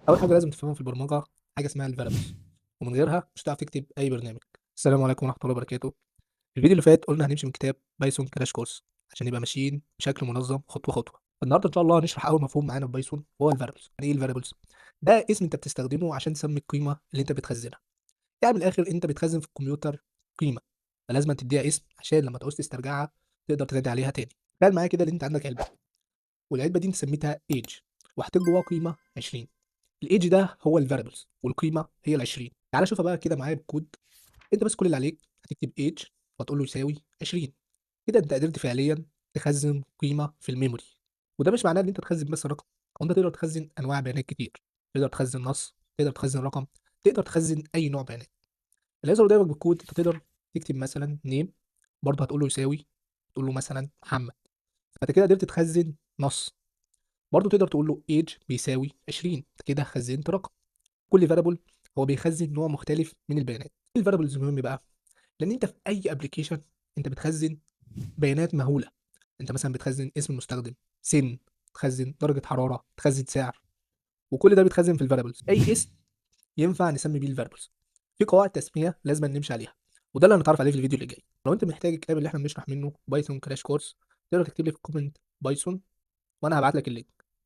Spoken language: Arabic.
اول حاجه لازم تفهمها في البرمجه حاجه اسمها الفاريبلز، ومن غيرها مش هتعرف تكتب اي برنامج. السلام عليكم ورحمه الله وبركاته. في الفيديو اللي فات قلنا هنمشي من كتاب بايثون كراش كورس عشان نبقى ماشيين بشكل منظم خطوه خطوه. النهارده ان شاء الله هنشرح اول مفهوم معانا في بايثون وهو الفاريبلز. يعني ايه الفاريبلز؟ ده اسم انت بتستخدمه عشان تسمي القيمه اللي انت بتخزنها. يعني من الاخر انت بتخزن في الكمبيوتر قيمه، فلازم تديها اسم عشان لما تعوز تسترجعها تقدر تنادي عليها تاني. تخيل معايا كده ان انت عندك علبه، والعلبه دي انت سميتها ايج، وحطيت جواها قيمه 20. الايدج ده هو الفاريبلز والقيمه هي ال 20. تعالى شوفها بقى كده معايا بالكود. انت بس كل اللي عليك هتكتب ايدج وتقول له يساوي 20. كده انت قدرت فعليا تخزن قيمه في الميموري. وده مش معناه ان انت تخزن بس رقم، هو انت تقدر تخزن انواع بيانات كتير. تقدر تخزن نص، تقدر تخزن رقم، تقدر تخزن اي نوع بيانات. اللي يظهر قدامك بالكود انت تقدر تكتب مثلا نيم، برضه هتقول له يساوي، تقول له مثلا محمد. فانت كده قدرت تخزن نص. برضه تقدر تقول له age بيساوي 20، انت كده خزنت رقم. كل فاريبل هو بيخزن نوع مختلف من البيانات. الفاريبلز مهم بقى لان انت في اي ابلكيشن انت بتخزن بيانات مهوله. انت مثلا بتخزن اسم المستخدم، سن، تخزن درجه حراره، تخزن سعر، وكل ده بيتخزن في الفاريبلز. اي اسم ينفع نسمي بيه الفاريبلز. في قواعد تسميه لازم نمشي عليها، وده اللي هنتعرف عليه في الفيديو اللي جاي. لو انت محتاج الكتاب اللي احنا بنشرح منه بايثون كراش كورس، تقدر تكتب لي في الكومنت بايثون وانا هبعت لك اللينك.